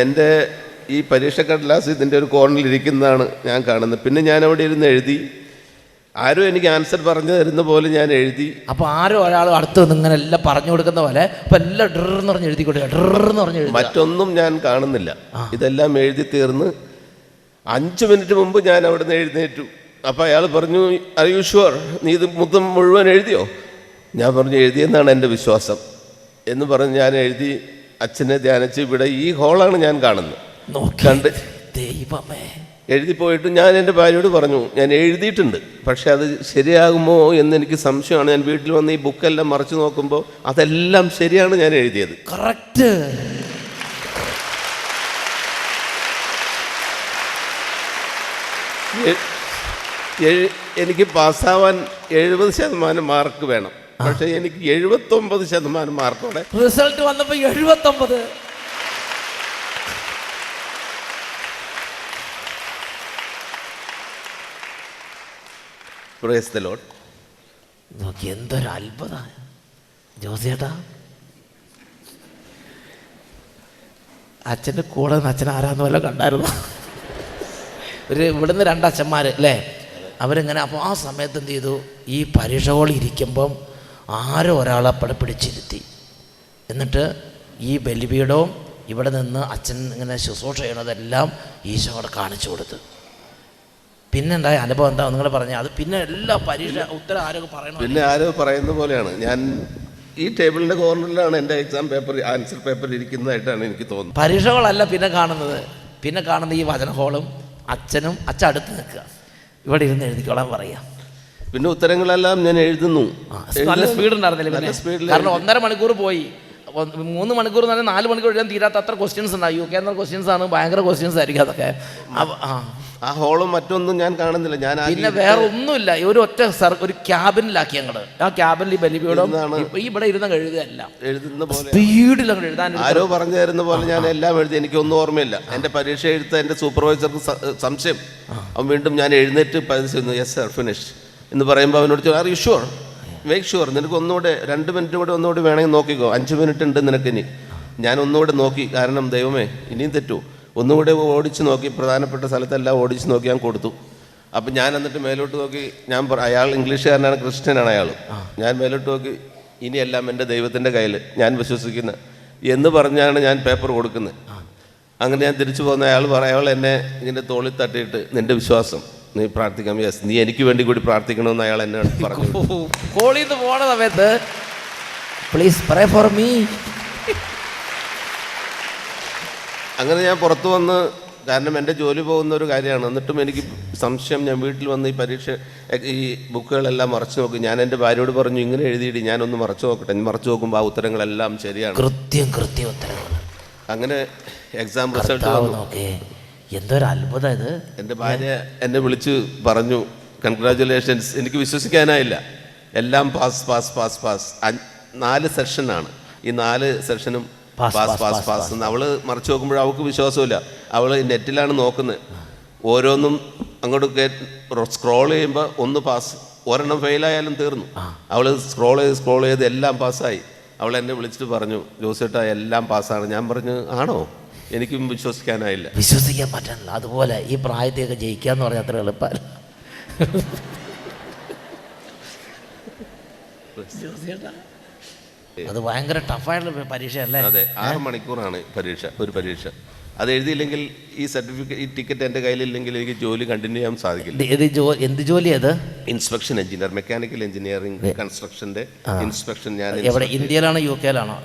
എൻ്റെ ഈ പരീക്ഷ കടലാസ് ഇതിൻ്റെ ഒരു കോർണറിൽ ഇരിക്കുന്നതാണ് ഞാൻ കാണുന്നത്. പിന്നെ ഞാൻ അവിടെ ഇരുന്ന് എഴുതി. ആരും എനിക്ക് ആൻസർ പറഞ്ഞു തരുന്ന പോലെ ഞാൻ എഴുതി. അപ്പോൾ ആരോ ഒരാൾ അടുത്ത് നിന്ന് ഇങ്ങനെ എല്ലാം പറഞ്ഞു കൊടുക്കുന്ന പോലെ അപ്പം എല്ലാം ഡ്രെന്ന് പറഞ്ഞ് എഴുതിക്കൊടുക്കുക. ഡ്രെന്ന് പറഞ്ഞ് എഴുതി. മറ്റൊന്നും ഞാൻ കാണുന്നില്ല. ഇതെല്ലാം എഴുതി തീർന്ന് 5 മിനിറ്റ് മുമ്പ് ഞാൻ അവിടെ നിന്ന് എഴുന്നേറ്റു. അപ്പോൾ അയാൾ പറഞ്ഞു, ആർ യു ഷുവർ, നീ ഇത് മുഴുവൻ എഴുതിയോ? ഞാൻ പറഞ്ഞു, എഴുതിയെന്നാണ് എൻ്റെ വിശ്വാസം എന്ന് പറഞ്ഞ് ഞാൻ എഴുതി. അച്ഛനെ ധ്യാനിച്ച് ഇവിടെ ഈ ഹോളാണ് ഞാൻ കാണുന്നത്. കണ്ട് ദൈവമേ, എഴുതി പോയിട്ട് ഞാൻ എൻ്റെ ഭാര്യയോട് പറഞ്ഞു, ഞാൻ എഴുതിയിട്ടുണ്ട്, പക്ഷെ അത് ശരിയാകുമോ എന്നെനിക്ക് സംശയമാണ്. ഞാൻ വീട്ടിൽ വന്ന് ഈ ബുക്കെല്ലാം മറിച്ച് നോക്കുമ്പോൾ അതെല്ലാം ശരിയാണ് ഞാൻ എഴുതിയത്. കറക്റ്റ്. എനിക്ക് പാസ്സാവാൻ 70% മാർക്ക് വേണം, പക്ഷെ എനിക്ക് 79% മാർക്കോടെ റിസൾട്ട് വന്നപ്പോൾ 79. Praise the Lord. നോക്കി എന്തൊരു അത്ഭുതം ജോസിയേട്ടാ. അച്ഛൻ്റെ കൂടെ നിന്ന് അച്ഛൻ ആരാന്ന് വല്ല കണ്ടായിരുന്നു? ഇവിടുന്ന് 2 അച്ഛന്മാർ അല്ലേ, അവരിങ്ങനെ. അപ്പോൾ ആ സമയത്ത് എന്ത് ചെയ്തു, ഈ പരീക്ഷ ഹോളിൽ ഇരിക്കുമ്പം ആരോ ഒരാളെ പിടിച്ചിരുത്തി. എന്നിട്ട് ഈ ബലിപീഠവും ഇവിടെ നിന്ന് അച്ഛൻ ഇങ്ങനെ ശുശ്രൂഷ ചെയ്യണതെല്ലാം ഈശോ അവിടെ കാണിച്ചു കൊടുത്തു. പിന്നെ ഉണ്ടായ അനുഭവം എന്താ നിങ്ങൾ പറഞ്ഞത്? അത് പിന്നെ എല്ലാ പരീക്ഷ ഉത്തരം ആരൊക്കെ പറയണം, പിന്നെ ആരോ പറയുന്ന പോലെയാണ്. ഞാൻ ഈ ടേബിളിൻ്റെ കോർണറിലാണ് എൻ്റെ എക്സാം പേപ്പർ, ആൻസർ പേപ്പർ ഇരിക്കുന്നതായിട്ടാണ് എനിക്ക് തോന്നുന്നത്. പരീക്ഷകളല്ല പിന്നെ കാണുന്നത്. പിന്നെ കാണുന്ന ഈ വചന ഹോളും അച്ഛനും. അച്ഛൻ അടുത്ത് നിൽക്കുക, ഇവിടെ ഇരുന്ന് എഴുതിക്കോളാൻ പറയാം. പിന്നെ ഉത്തരങ്ങളെല്ലാം ഞാൻ എഴുതുന്നു. നല്ല സ്പീഡ് ഉണ്ടായിരുന്നില്ല പിന്നെ, കാരണം 1.5 മണിക്കൂർ പോയി. 3 മണിക്കൂർ എന്ന് പറഞ്ഞാൽ 4 മണിക്കൂർ എഴുതാൻ തീരാത്ത അത്ര ക്വസ്റ്റ്യൻസ് ഉണ്ടാവും. യു കെ എന്ന ക്വസ്റ്റ്യൻസ് ആണ്, ഭയങ്കര ക്വസ്റ്റ്യൻസ് ആയിരിക്കും അതൊക്കെ. ആ ഹോളും മറ്റൊന്നും ഞാൻ കാണുന്നില്ല. ഞാൻ പിന്നെ വേറെ ഒന്നുമില്ല, ഒരു ഒറ്റ ഒരു ക്യാബിനിലാക്കി ഞങ്ങള്. ആ ക്യാബിനിൽ ഈ ബലിപീഠം ഇവിടെ ഇരുന്ന് എഴുതുകയല്ല, എഴുതുന്ന പോലെ സ്പീഡിൽ അങ്ങോട്ട് എഴുതാൻ. ആരോ പറഞ്ഞു തരുന്ന പോലെ ഞാൻ എല്ലാം എഴുതി. എനിക്കൊന്നും ഓർമ്മയില്ല. എൻ്റെ പരീക്ഷ എഴുത്ത എൻ്റെ സൂപ്പർവൈസർക്ക് സംശയം. അവൻ വീണ്ടും ഞാൻ എഴുന്നേറ്റ് പരിശോധിച്ചു. യെസ് സർ, ഫിനിഷ് എന്ന് പറയുമ്പോൾ അവനോട് ചോദിച്ചു, are you sure, make sure, നിനക്ക് ഒന്നുകൂടെ 2 മിനിറ്റ് കൂടെ ഒന്നുകൂടി വേണമെങ്കിൽ നോക്കിക്കോ, 5 മിനിറ്റ് ഉണ്ട് നിനക്കിനി. ഞാൻ ഒന്നുകൂടെ നോക്കി, കാരണം ദൈവമേ ഇനിയും തെറ്റൂ. ഒന്നുകൂടെ ഓടിച്ച് നോക്കി, പ്രധാനപ്പെട്ട സ്ഥലത്തെല്ലാം ഓടിച്ച് നോക്കി ഞാൻ കൊടുത്തു. അപ്പം ഞാൻ എന്നിട്ട് മേലോട്ട് നോക്കി, അയാൾ ഇംഗ്ലീഷുകാരനാണ്, ക്രിസ്ത്യനാണ് അയാൾ. ഞാൻ മേലോട്ട് നോക്കി, ഇനിയെല്ലാം എൻ്റെ ദൈവത്തിൻ്റെ കയ്യിൽ, ഞാൻ വിശ്വസിക്കുന്ന എന്ന് പറഞ്ഞാണ് ഞാൻ പേപ്പർ കൊടുക്കുന്നത്. അങ്ങനെ ഞാൻ തിരിച്ചു പോകുന്ന അയാൾ എന്നെ ഇങ്ങനെ തോളിൽ തട്ടിയിട്ട്, നിൻ്റെ വിശ്വാസം, നീ പ്രാർത്ഥിക്കാം, യെസ്, നീ എനിക്ക് വേണ്ടി കൂടി പ്രാർത്ഥിക്കണമെന്ന് അയാൾ എന്നെ പറഞ്ഞു. കോളിൽ നിന്ന് പോണ സമയത്ത് പ്ലീസ് പ്രേ ഫോർ മീ. അങ്ങനെ ഞാൻ പുറത്തു വന്ന്, കാരണം എൻ്റെ ജോലി പോകുന്ന ഒരു കാര്യമാണ്. എന്നിട്ടും എനിക്ക് സംശയം. ഞാൻ വീട്ടിൽ വന്ന് ഈ പരീക്ഷ ഈ ബുക്കുകളെല്ലാം മറച്ചു നോക്കി. ഞാൻ എൻ്റെ ഭാര്യയോട് പറഞ്ഞു, ഇങ്ങനെ എഴുതിയിട്ട് ഞാനൊന്ന് മറച്ചു നോക്കട്ടെ. മറച്ചു നോക്കുമ്പോൾ ആ ഉത്തരങ്ങളെല്ലാം ശരിയാണ്, കൃത്യം ഉത്തരങ്ങൾ. അങ്ങനെ എക്സാം റിസൾട്ട് നോക്കേ, എന്തൊരു അത്ഭുതം ഇത്. എൻ്റെ ഭാര്യ എന്നെ വിളിച്ച് പറഞ്ഞു, കൺഗ്രാജുലേഷൻസ്. എനിക്ക് വിശ്വസിക്കാനായില്ല. എല്ലാം പാസ് പാസ് പാസ് പാസ്. 4 സെഷനാണ്. ഈ 4 സെഷനും പാസ് പാസ് പാസ് എന്ന്. അവൾ മറിച്ച് നോക്കുമ്പോൾ അവൾക്ക് വിശ്വാസമില്ല. അവൾ നെറ്റിലാണ് നോക്കുന്നത്. ഓരോന്നും അങ്ങോട്ട് സ്ക്രോൾ ചെയ്യുമ്പോൾ ഒന്ന് പാസ്, ഒരെണ്ണം ഫെയിലായാലും തീർന്നു. അവൾ സ്ക്രോൾ ചെയ്ത് എല്ലാം പാസ്സായി. അവൾ എന്നെ വിളിച്ചിട്ട് പറഞ്ഞു, ജോസേട്ടാ എല്ലാം പാസ്സാണ്. ഞാൻ പറഞ്ഞു, ആണോ? എനിക്കും വിശ്വസിക്കാനായില്ല. വിശ്വസിക്കാൻ പറ്റാനില്ല. അതുപോലെ ഈ പ്രായത്തെയൊക്കെ ജയിക്കാന്ന് പറഞ്ഞാൽ അത്ര എളുപ്പമല്ല. അത് ഭയങ്കര ടഫായിട്ടുള്ള പരീക്ഷയല്ലേ? അതെ, 6 മണിക്കൂറാണ് ഒരു പരീക്ഷ. അത് എഴുതിയില്ലെങ്കിൽ ഈ സർട്ടിഫിക്കറ്റ്, ഈ ടിക്കറ്റ് എൻ്റെ കയ്യിലില്ലെങ്കിൽ എനിക്ക് ജോലി കണ്ടിന്യൂ ചെയ്യാൻ സാധിക്കില്ല. എന്ത് ജോലി അത്? ഇൻസ്പെക്ഷൻ എഞ്ചിനീയർ, മെക്കാനിക്കൽ എഞ്ചിനീയറിംഗ് കൺസ്ട്രക്ഷൻ്റെ ഇൻസ്പെക്ഷൻ. ഞാൻ എവിടെ, ഇന്ത്യയിലാണോ യു കെയിലാണോ?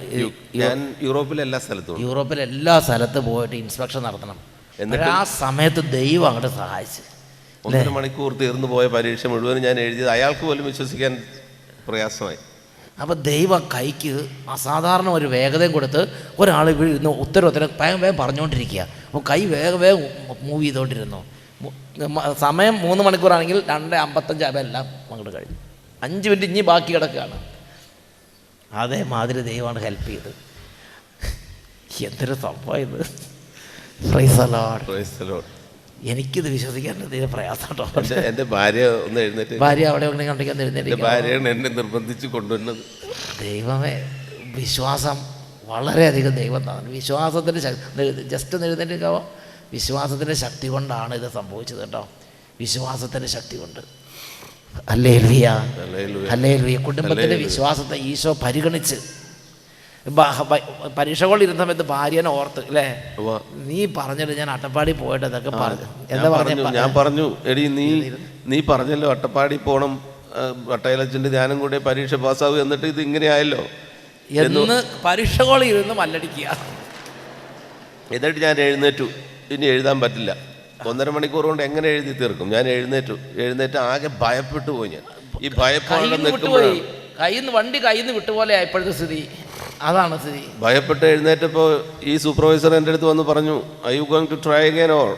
ഞാൻ യൂറോപ്പിലെ എല്ലാ സ്ഥലത്തും. യൂറോപ്പിലെ എല്ലാ സ്ഥലത്തും പോയിട്ട് ഇൻസ്പെക്ഷൻ നടത്തണം. എന്നിട്ട് ആ സമയത്ത് ദൈവം അങ്ങോട്ട് സഹായിച്ചു. 1.5 മണിക്കൂർ തീർന്നു പോയ പരീക്ഷ മുഴുവനും ഞാൻ എഴുതിയത് അയാൾക്ക് പോലും വിശ്വസിക്കാൻ പ്രയാസമായി. അപ്പോൾ ദൈവം കൈക്ക് അസാധാരണ ഒരു വേഗതയും കൊടുത്ത് ഒരാൾ ഇന്ന് ഉത്തരം വേഗം പറഞ്ഞുകൊണ്ടിരിക്കുക. അപ്പോൾ കൈ വേഗം മൂവ് ചെയ്തുകൊണ്ടിരുന്നു. സമയം 3 മണിക്കൂറാണെങ്കിൽ 2:55 എല്ലാം അങ്ങോട്ട് കഴിഞ്ഞു. 5 മിനിറ്റ് ഇനി ബാക്കി കിടക്കുകയാണ്. അതേമാതിരി ദൈവമാണ് ഹെൽപ്പ് ചെയ്ത്. എന്തൊരു സംഭവം ഇത്. Praise the Lord. Praise the Lord. എനിക്കിത് വിശ്വസിക്കാൻ തീരെ പ്രയാസം കേട്ടോ. എൻ്റെ ഭാര്യ ഒന്ന് എഴുന്നേറ്റ്. ഭാര്യ അവിടെ കണ്ടിക്കാൻ എൻ്റെ എഴുന്നേറ്റ്. ഭാര്യയാണ് എന്നെ നിർബന്ധിച്ച് കൊണ്ടുവന്നത്. ദൈവമേ, വിശ്വാസം വളരെയധികം ദൈവം തന്നെ. വിശ്വാസത്തിൻ്റെ ശക്തി, ജസ്റ്റ് ഒന്ന് എഴുന്നേറ്റിരിക്കാവോ? വിശ്വാസത്തിൻ്റെ ശക്തി കൊണ്ടാണ് ഇത് സംഭവിച്ചത് കേട്ടോ. വിശ്വാസത്തിൻ്റെ ശക്തി കൊണ്ട്. Hallelujah, hallelujah. കുടുംബത്തിൻ്റെ വിശ്വാസത്തെ ഈശോ പരിഗണിച്ച് പരീക്ഷകൾ ഇരുന്ന സമയത്ത് ഭാര്യനെ ഓർത്ത് അല്ലേ, നീ പറഞ്ഞിട്ട് ഞാൻ അട്ടപ്പാടി പോയിട്ട് അതൊക്കെ പറഞ്ഞു. എന്താ പറഞ്ഞു? ഞാൻ പറഞ്ഞു, എടി നീ പറഞ്ഞല്ലോ അട്ടപ്പാടി പോകണം, വട്ടയിലച്ചൻ്റെ ധ്യാനം കൂടെ പരീക്ഷ പാസ്സാവും, എന്നിട്ട് ഇത് ഇങ്ങനെ ആയല്ലോ എന്ന് പരീക്ഷകൾ ഇരുന്ന് മല്ലടിക്കുക. എന്നിട്ട് ഞാൻ എഴുന്നേറ്റു. ഇനി എഴുതാൻ പറ്റില്ല, 1.5 മണിക്കൂർ കൊണ്ട് എങ്ങനെ എഴുതി തീർക്കും? ഞാൻ എഴുന്നേറ്റ് ആകെ ഭയപ്പെട്ടു പോയി. ഞാൻ ഈ ഭയപ്പാട് നിൽക്കുമ്പോഴാണ് വണ്ടി കയ്യിൽ നിന്ന് വിട്ടുപോലെ ഇപ്പോഴത്തെ സ്ഥിതി. അതാണ് സ്ഥിതി. ഭയപ്പെട്ട് എഴുന്നേറ്റപ്പോൾ ഈ സൂപ്പർവൈസർ എൻ്റെ അടുത്ത് വന്ന് പറഞ്ഞു, I you going to try again or?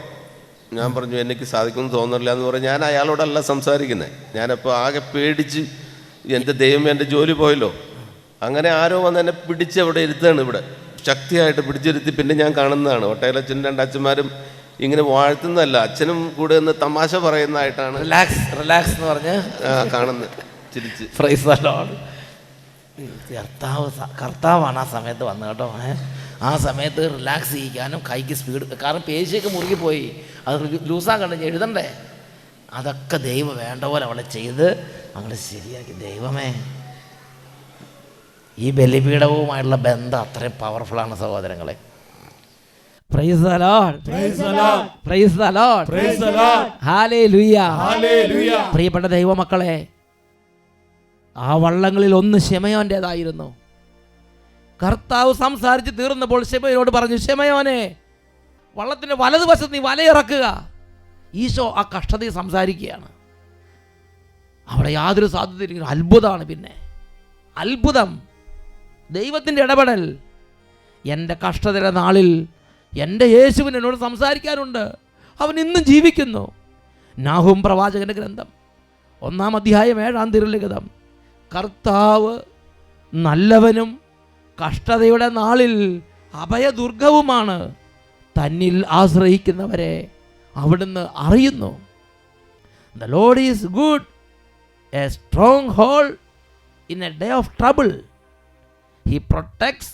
ഞാൻ പറഞ്ഞു എനിക്ക് സാധിക്കുമെന്ന് തോന്നുന്നില്ല എന്ന് പറഞ്ഞ് ഞാൻ അയാളോടല്ല സംസാരിക്കുന്നത്. ഞാനപ്പോൾ ആകെ പേടിച്ച്, എൻ്റെ ദൈവം എൻ്റെ ജോലി പോയല്ലോ. അങ്ങനെ ആരോ വന്ന് എന്നെ പിടിച്ച് അവിടെ ഇരുത്താണ്, ഇവിടെ ശക്തിയായിട്ട് പിടിച്ചിരുത്തി. പിന്നെ ഞാൻ കാണുന്നതാണ് ഒട്ടേലച്ഛനും 2 അച്ഛന്മാരും ഇങ്ങനെ വാഴ്ത്തുന്നതല്ല, അച്ഛനും കൂടെ ഒന്ന് തമാശ പറയുന്നതായിട്ടാണ് റിലാക്സ് എന്ന് പറഞ്ഞ് കാണുന്നത്, ചിരിച്ച്. Praise the Lord. കർത്താവാണ് ആ സമയത്ത് വന്നത് കേട്ടോ. ആ സമയത്ത് റിലാക്സ് ചെയ്യിക്കാനും കൈക്ക് സ്പീഡ്, കാരണം പേശിയൊക്കെ മുറുകിപ്പോയി, അത് ലൂസാക്കണ്ട, എഴുതണ്ടേ. അതൊക്കെ ദൈവം വേണ്ട പോലെ അവളെ ചെയ്ത് അങ്ങനെ ശരിയാക്കി. ദൈവമേ, ഈ ബലിപീഠവുമായുള്ള ബന്ധം അത്രയും പവർഫുള്ളാണ് സഹോദരങ്ങളെ. Praise the Lord. Praise the Lord. Praise the Lord. Praise the Lord. Hallelujah. Hallelujah. പ്രിയപ്പെട്ട ദൈവമക്കളെ, ആ വള്ളങ്ങളിൽ ഒന്ന് ശിമയോൻ്റേതായിരുന്നു. കർത്താവ് സംസാരിച്ച് തീർന്നപ്പോൾ ശിമയോനോട് പറഞ്ഞു, ശിമയോനെ, വള്ളത്തിൻ്റെ വലതുവശത്ത് നീ വലയിറക്കുക. ഈശോ ആ കഷ്ടതയിൽ സംസാരിക്കുകയാണ്. അവിടെ യാതൊരു സാധ്യതയില്ല. അത്ഭുതമാണ്. പിന്നെ അത്ഭുതം, ദൈവത്തിൻ്റെ ഇടപെടൽ. എൻ്റെ കഷ്ടതയുടെ നാളിൽ എൻ്റെ യേശുവിന് എന്നോട് സംസാരിക്കാനുണ്ട്. അവൻ ഇന്നും ജീവിക്കുന്നു. നാഹൂം പ്രവാചകൻ്റെ ഗ്രന്ഥം 1-ാം അധ്യായം 7-ാം തിരുലിഖിതം. കർത്താവ് നല്ലവനും കഷ്ടതയുടെ നാളിൽ അഭയദുർഗവുമാണ്. തന്നിൽ ആശ്രയിക്കുന്നവരെ അവിടുന്ന് അറിയുന്നു. The Lord is good, a stronghold in a day of trouble. He protects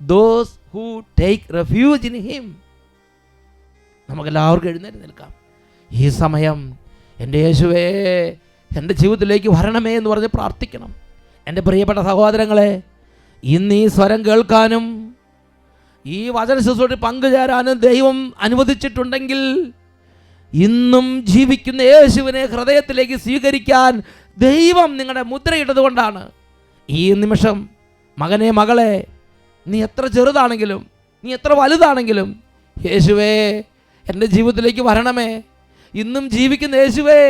those who take refuge in him. നമുക്കെല്ലാവർക്കും എഴുന്നേറ്റ് നിൽക്കാം. ഈ സമയം എൻ്റെ യേശുവേ, എൻ്റെ ജീവിതത്തിലേക്ക് വരണമേ എന്ന് പറഞ്ഞ് പ്രാർത്ഥിക്കണം. എൻ്റെ പ്രിയപ്പെട്ട സഹോദരങ്ങളെ, ഇന്ന് ഈ സ്വരം കേൾക്കാനും ഈ വചന ശുശ്രൂഷയിൽ പങ്കുചേരാനും ദൈവം അനുവദിച്ചിട്ടുണ്ടെങ്കിൽ, ഇന്നും ജീവിക്കുന്ന യേശുവിനെ ഹൃദയത്തിലേക്ക് സ്വീകരിക്കാൻ ദൈവം നിങ്ങളുടെ മുദ്രയിട്ടതുകൊണ്ടാണ്. ഈ നിമിഷം മകനെ, മകളെ, നീ എത്ര ചെറുതാണെങ്കിലും നീ എത്ര വലുതാണെങ്കിലും, യേശുവേ എൻ്റെ ജീവിതത്തിലേക്ക് വരണമേ, ഇന്നും ജീവിക്കുന്ന യേശുവേ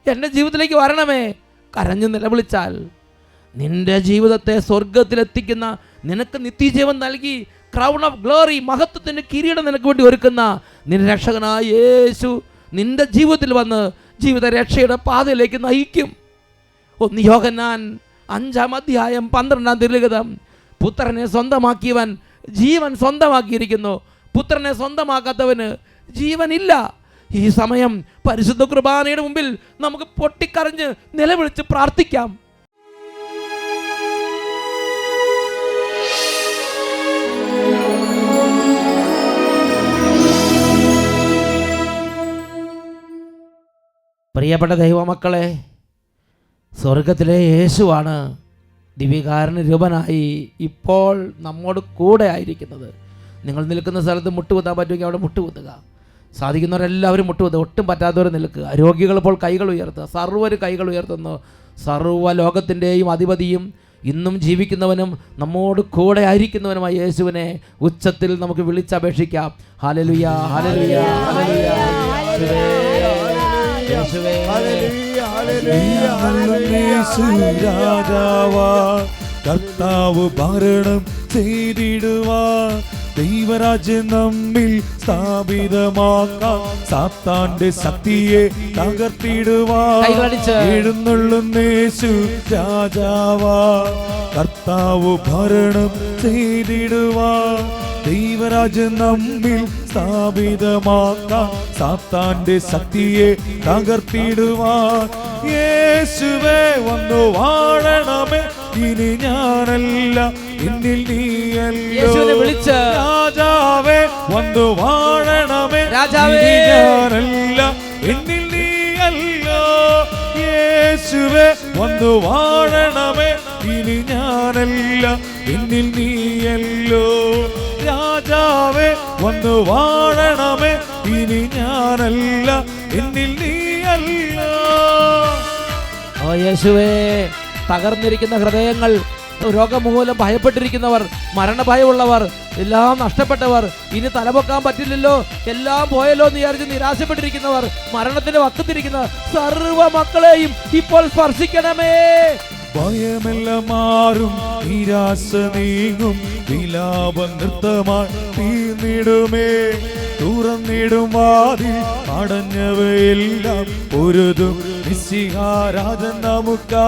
എൻ്റെ ജീവിതത്തിലേക്ക് വരണമേ, കരഞ്ഞു നിലവിളിച്ചാൽ നിൻ്റെ ജീവിതത്തെ സ്വർഗത്തിലെത്തിക്കുന്ന, നിനക്ക് നിത്യജീവൻ നൽകി ക്രൗൺ ഓഫ് ഗ്ലോറി, മഹത്വത്തിൻ്റെ കിരീടം നിനക്ക് വേണ്ടി ഒരുക്കുന്ന നിന്റെ രക്ഷകനായ യേശു നിൻ്റെ ജീവിതത്തിൽ വന്ന് ജീവിത രക്ഷയുടെ പാതയിലേക്ക് നയിക്കും. 1 യോഹന്നാൻ 5-ാം അധ്യായം 12-ാം തിരുലിഖിതം. പുത്രനെ സ്വന്തമാക്കിയവൻ ജീവൻ സ്വന്തമാക്കിയിരിക്കുന്നു, പുത്രനെ സ്വന്തമാക്കാത്തവന് ജീവനില്ല. ഈ സമയം പരിശുദ്ധ കുർബാനയുടെ മുമ്പിൽ നമുക്ക് പൊട്ടിക്കരഞ്ഞ് നിലവിളിച്ച് പ്രാർത്ഥിക്കാം. പ്രിയപ്പെട്ട ദൈവമക്കളെ, സ്വർഗത്തിലെ യേശുവാണ് ദിവ്യകാരുണ്യ രൂപനായി ഇപ്പോൾ നമ്മോട് കൂടെ ആയിരിക്കുന്നത്. നിങ്ങൾ നിൽക്കുന്ന സ്ഥലത്ത് മുട്ടുകുത്താൻ പറ്റുമെങ്കിൽ അവിടെ മുട്ടുകുത്തുക. സാധിക്കുന്നവരെല്ലാവരും മുട്ടുകുത്തുക. ഒട്ടും പറ്റാത്തവർ നിൽക്കുക. രോഗികൾ ഇപ്പോൾ കൈകൾ ഉയർത്തുക. സർവ്വര് കൈകൾ ഉയർത്തുന്നു. സർവ്വ ലോകത്തിൻ്റെയും അധിപതിയും ഇന്നും ജീവിക്കുന്നവനും നമ്മോട് കൂടെ ആയിരിക്കുന്നവനുമായ യേശുവിനെ ഉച്ചത്തിൽ നമുക്ക് വിളിച്ചപേക്ഷിക്കാം. Hallelujah, hallelujah, hallelujah. കർത്താവ് ഭരണം ചെയ്തിടുവാൻ, ദൈവരാജ്യം നമ്മിൽ സ്ഥാപിതമാക്കാം, സാത്താന്റെ ശക്തിയെ തകർത്തിടുവാൻ എഴുന്നള്ളുന്ന യേശു രാജാവാ. കർത്താവ് ഭരണം ചെയ്തിടുവാൻ ദൈവരാജ്യം നമ്മിൽ സ്ഥാപിതമാക്കാം സാത്താന്റെ ശക്തിയെ തകർത്തിടുവാൻ യേശുവേ വന്നു വാഴണമേ ഇനി ഞാനല്ല എന്നിൽ യേശുവിനെ നീയല്ലോ വിളിച്ച് രാജാവേ വന്നു വാഴണമേ രാജാവേ ഇനി ഞാനല്ല എന്നിൽ നീയല്ലോ യേശുവേ വന്നു വാഴണമേ ഇനി ഞാനല്ല എന്നിൽ നീയല്ലോ രാജാവേ വന്നു വാഴണമേ ഇനി ഞാനല്ല എന്നിൽ നീയല്ലോ. ഓ യേശുവേ, തകർന്നിരിക്കുന്ന ഹൃദയങ്ങൾ, രോഗം മൂലം ഭയപ്പെട്ടിരിക്കുന്നവർ, മരണഭയമുള്ളവർ, എല്ലാം നഷ്ടപ്പെട്ടവർ, ഇനി തലപൊക്കാൻ പറ്റില്ലല്ലോ, എല്ലാം പോയല്ലോ എന്ന് വിചാരിച്ച് നിരാശപ്പെട്ടിരിക്കുന്നവർ, മരണത്തിന്റെ വക്കത്തിരിക്കുന്ന സർവ്വ മക്കളെയും ഇപ്പോൾ സ്പർശിക്കണമേ. ഭയമെല്ലാം മാറും, നിരാശ നീങ്ങും, വിലാപ നൃത്തമായി തീർന്നിടുമേ. തുറന്നിടും വാതിൽ അടഞ്ഞവയെല്ലാം പൊരുതും മിശിഹാരാജൻ നമുക്കാ.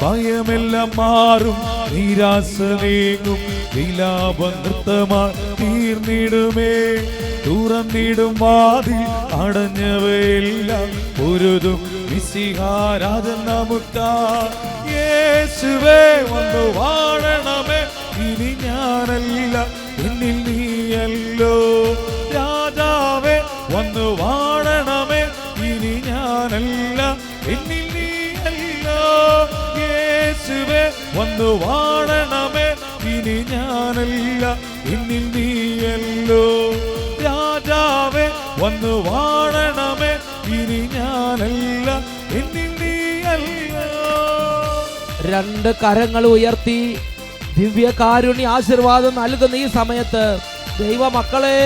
ഭയമെല്ലാം മാറും, നിരാശ നീങ്ങും, വിലാപ നൃത്തമായി തീർന്നിടുമേ. തുറന്നിടും വാതിൽ അടഞ്ഞവയെല്ലാം പൊരുതും മിശിഹാരാജൻ നമുക്കാ. യേശുവേ വന്നു വാഴണമേ ഇനി ഞാനല്ല എന്നിൽ നീയല്ലോ. രാജാവേ വന്നു വാഴണമേ ഇനി ഞാനല്ല എന്നിൽ നീയല്ലോ. യേശുവേ വന്നു വാഴണമേ ഇനി ഞാനല്ല എന്നിൽ നീയല്ലോ. രാജാവേ വന്നു വാഴണമേ ഇനി ഞാനല്ല എന്നിൽ നീയല്ലോ. രണ്ട് കരങ്ങൾ ഉയർത്തി ദിവ്യ കാരുണ്യ ആശീർവാദം നൽകുന്ന ഈ സമയത്ത് ദൈവമക്കളെ,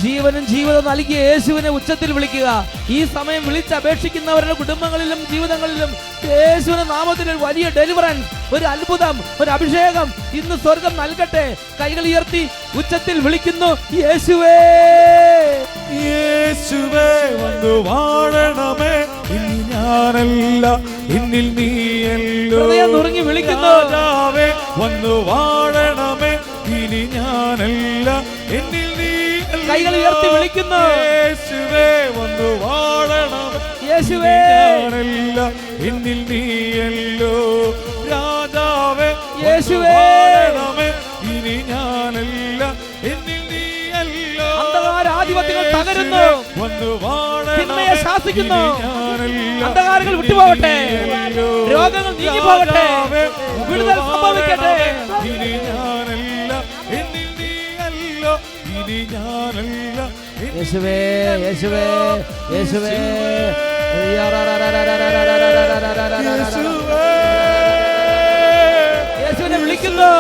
ജീവനും ജീവിതം നൽകിയ യേശുവിനെ ഉച്ചത്തിൽ വിളിക്കുക. ഈ സമയം വിളിച്ചപേക്ഷിക്കുന്നവരുടെ കുടുംബങ്ങളിലും ജീവിതങ്ങളിലും യേശുവിന്റെ നാമത്തിൽ ഒരു വലിയ ഡെലിവറൻസ്, ഒരു അത്ഭുതം, ഒരു അഭിഷേകം ഇന്ന് സ്വർഗം നൽകട്ടെ. കൈകൾ ഉയർത്തി ഉച്ചത്തിൽ വിളിക്കുന്നു, യേശുവേ. യേശുവേ വന്നു വാഴണമേ ഇനി ഞാനല്ല എന്നിൽ നീയല്ലോ. ഹൃദയം നുറുങ്ങി വിളിക്കുന്നു, രാജാവേ വന്നു വാഴണമേ ഇനി ഞാനല്ല എന്നിൽ നീയല്ലോ. കൈകൾ ഉയർത്തി വിളിക്കുന്നു, യേശുവേ വന്നു വാഴണമേ യേശുവേ. ഞാനല്ല എന്നിൽ നീയല്ലോ. രാജാവേ യേശുവേ. വാഴണമേ ഇനി ഞാനല്ല എന്നിൽ നീയല്ലോ. അന്ധകാരാധിപത്യങ്ങൾ തകരുന്നു, വന്നു തിന്മയെ വാഴണമേ ശാസിക്കുന്നു. ഇനി ഞാനല്ല അന്ധകാരങ്ങൾ വിട്ടുപോകട്ടെ, നീയല്ലോ. രോഗങ്ങൾ നീങ്ങിപ്പോകട്ടെ, വിടുതൽ സംഭവിക്കട്ടെ. ഇനി ഞാനല്ല എന്നിൽ നീയല്ലോ. ഇനി ഞാനല്ല യേശുവേ, യേശുവേ, യേശുവേ. യേശുവിനെ വിളിക്കുന്നു,